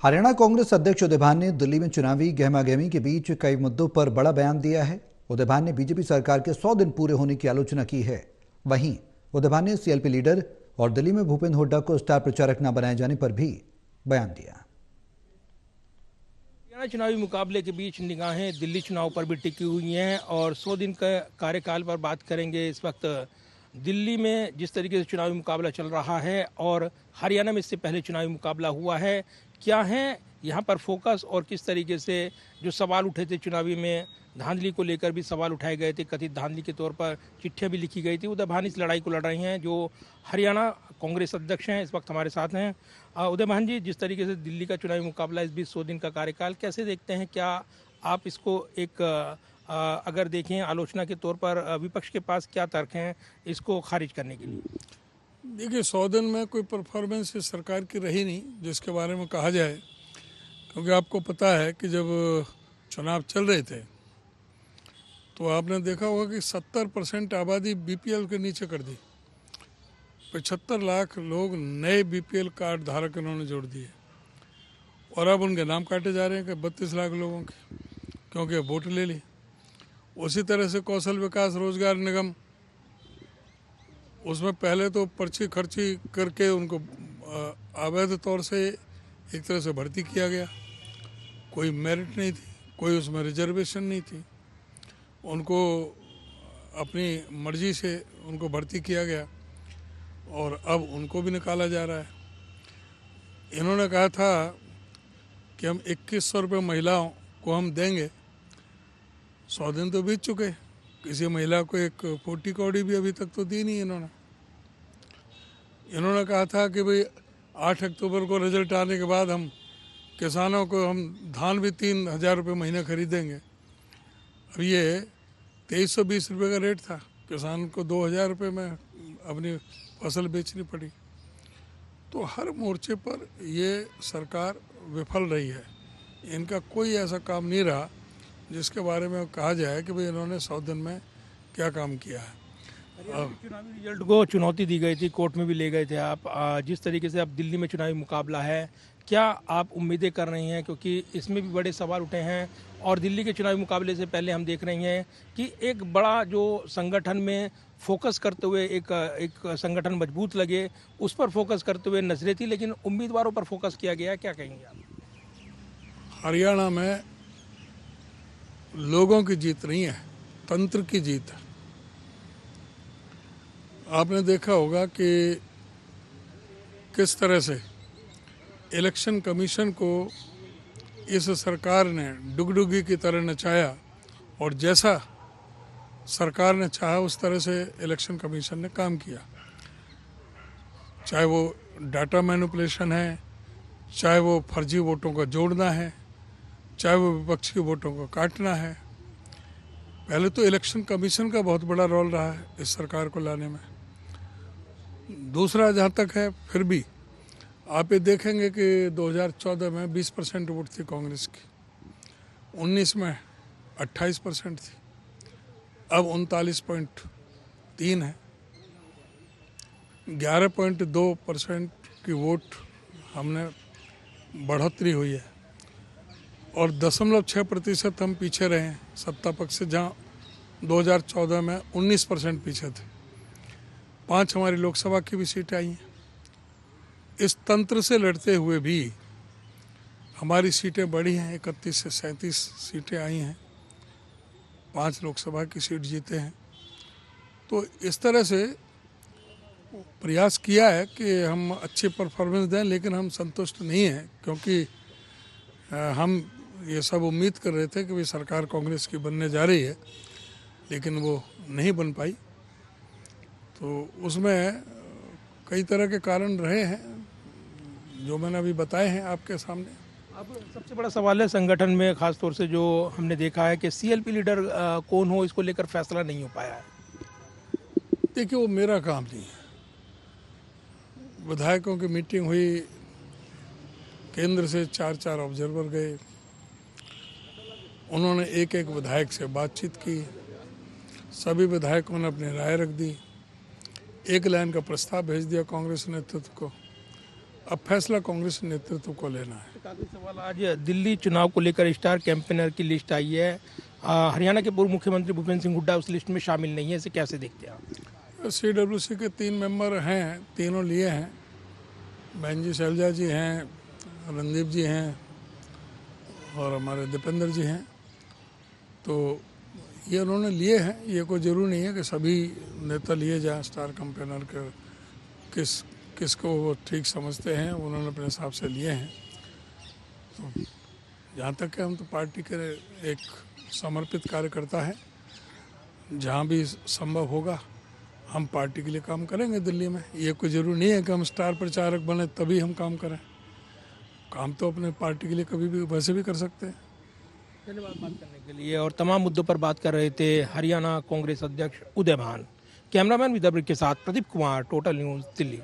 हरियाणा कांग्रेस अध्यक्ष उदय भान ने दिल्ली में चुनावी गहमागहमी के बीच कई मुद्दों पर बड़ा बयान दिया है। उदय भान ने बीजेपी सरकार के 100 दिन पूरे होने की आलोचना की है। वहीं उदय भान ने सीएलपी लीडर और दिल्ली में भूपेंद्र हुड्डा को स्टार प्रचारक न बनाए जाने पर भी बयान दिया। हरियाणा चुनावी मुकाबले के बीच निगाहें दिल्ली चुनाव पर भी टिकी हुई हैं और 100 दिन का कार्यकाल पर बात करेंगे। इस वक्त दिल्ली में जिस तरीके से चुनावी मुकाबला चल रहा है और हरियाणा में इससे पहले चुनावी मुकाबला हुआ है, क्या है यहाँ पर फोकस और किस तरीके से जो सवाल उठे थे चुनावी में, धांधली को लेकर भी सवाल उठाए गए थे, कथित धांधली के तौर पर चिट्ठियाँ भी लिखी गई थी। उदय भान इस लड़ाई को लड़ रही हैं, जो हरियाणा कांग्रेस अध्यक्ष हैं, इस वक्त हमारे साथ हैं। उदय भान जी, जिस तरीके से दिल्ली का चुनावी मुकाबला, इस बीच 100 दिन का कार्यकाल कैसे देखते हैं? क्या आप इसको एक अगर देखें आलोचना के तौर पर, विपक्ष के पास क्या तर्क हैं इसको खारिज करने के लिए? देखिए, 100 दिन में कोई परफॉर्मेंस इस सरकार की रही नहीं जिसके बारे में कहा जाए, क्योंकि आपको पता है कि जब चुनाव चल रहे थे तो आपने देखा होगा कि 70% आबादी बीपीएल के नीचे कर दी। 75 लाख लोग नए बीपीएल कार्ड धारक इन्होंने जोड़ दिए और अब उनके नाम काटे जा रहे हैं कि 32 लाख लोगों के, क्योंकि वोट ले ली। उसी तरह से कौशल विकास रोजगार निगम, उसमें पहले तो पर्ची खर्ची करके उनको अवैध तौर से एक तरह से भर्ती किया गया। कोई मेरिट नहीं थी, कोई उसमें रिजर्वेशन नहीं थी, उनको अपनी मर्जी से उनको भर्ती किया गया और अब उनको भी निकाला जा रहा है। इन्होंने कहा था कि हम 2100 रुपये महिलाओं को हम देंगे। 100 दिन तो बीत चुके, किसी महिला को एक 40 कौड़ी भी अभी तक तो दी नहीं इन्होंने कहा था कि भाई 8 अक्टूबर को रिजल्ट आने के बाद हम किसानों को हम धान भी 3000 रुपये महीना खरीदेंगे। अब ये 2320 रुपये का रेट था, किसान को 2000 रुपये में अपनी फसल बेचनी पड़ी। तो हर मोर्चे पर ये सरकार विफल रही है। इनका कोई ऐसा काम नहीं रहा जिसके बारे में कहा जाए कि भाई इन्होंने 100 दिन में क्या काम किया है। चुनावी रिजल्ट को चुनौती दी गई थी, कोर्ट में भी ले गए थे आप। जिस तरीके से अब दिल्ली में चुनावी मुकाबला है, क्या आप उम्मीदें कर रही हैं? क्योंकि इसमें भी बड़े सवाल उठे हैं और दिल्ली के चुनावी मुकाबले से पहले हम देख रही हैं कि एक बड़ा जो संगठन में फोकस करते हुए एक संगठन मजबूत लगे, उस पर फोकस करते हुए नजरें थी, लेकिन उम्मीदवारों पर फोकस किया गया। क्या कहेंगे आप? हरियाणा में लोगों की जीत नहीं है, तंत्र की जीत है। आपने देखा होगा कि किस तरह से इलेक्शन कमीशन को इस सरकार ने डुगडुगी की तरह नचाया और जैसा सरकार ने चाहा उस तरह से इलेक्शन कमीशन ने काम किया। चाहे वो डाटा मैनिपुलेशन है, चाहे वो फर्जी वोटों का जोड़ना है, चाहे वो विपक्ष के वोटों को काटना है। पहले तो इलेक्शन कमीशन का बहुत बड़ा रोल रहा है इस सरकार को लाने में। दूसरा, जहाँ तक है, फिर भी आप ये देखेंगे कि 2014 में 20% वोट थी कांग्रेस की, 19 में 28% थी, अब 39.3 है। 11.2% की वोट हमने बढ़ोतरी हुई है और 0.6% हम पीछे रहे हैं सत्ता पक्ष से, जहाँ 2014 में 19% पीछे थे। 5 हमारी लोकसभा की भी सीटें आई हैं। इस तंत्र से लड़ते हुए भी हमारी सीटें बढ़ी हैं, 31 से 37 सीटें आई हैं, 5 लोकसभा की सीट जीते हैं। तो इस तरह से प्रयास किया है कि हम अच्छी परफॉर्मेंस दें, लेकिन हम संतुष्ट नहीं हैं, क्योंकि हम ये सब उम्मीद कर रहे थे कि भाई सरकार कांग्रेस की बनने जा रही है, लेकिन वो नहीं बन पाई। तो उसमें कई तरह के कारण रहे हैं जो मैंने अभी बताए हैं आपके सामने। अब सबसे बड़ा सवाल है संगठन में, खास तौर से जो हमने देखा है कि सीएलपी लीडर कौन हो, इसको लेकर फैसला नहीं हो पाया है। देखिए, वो मेरा काम नहीं है। विधायकों की मीटिंग हुई, केंद्र से 4 ऑब्जर्वर गए, उन्होंने एक विधायक से बातचीत की, सभी विधायकों ने अपनी राय रख दी, एक लाइन का प्रस्ताव भेज दिया कांग्रेस नेतृत्व को। अब फैसला कांग्रेस नेतृत्व को लेना है। काफी सवाल, आज दिल्ली चुनाव को लेकर स्टार कैंपेनर की लिस्ट आई है। हरियाणा के पूर्व मुख्यमंत्री भूपेंद्र सिंह हुड्डा उस लिस्ट में शामिल नहीं है, इसे कैसे देखते हैं आप? CWC के 3 मेंबर हैं, तीनों लिए हैं। बहन जी शैलजा जी हैं, रणदीप जी हैं और हमारे दीपेंद्र जी हैं। तो ये उन्होंने लिए हैं, ये कोई जरूरी नहीं है कि सभी नेता लिए जाएं स्टार कैंपेनर के। किसको वो ठीक समझते हैं उन्होंने अपने हिसाब से लिए हैं। तो जहाँ तक है हम तो पार्टी के एक समर्पित कार्यकर्ता है, जहाँ भी संभव होगा हम पार्टी के लिए काम करेंगे दिल्ली में। ये कोई जरूरी नहीं है कि हम स्टार प्रचारक बने तभी हम काम करें। काम तो अपने पार्टी के लिए कभी भी वैसे भी कर सकते हैं। धन्यवाद बात करने के लिए। और तमाम मुद्दों पर बात कर रहे थे हरियाणा कांग्रेस अध्यक्ष उदय भान। कैमरामैन विद्यापति के साथ प्रदीप कुमार, टोटल न्यूज़, दिल्ली।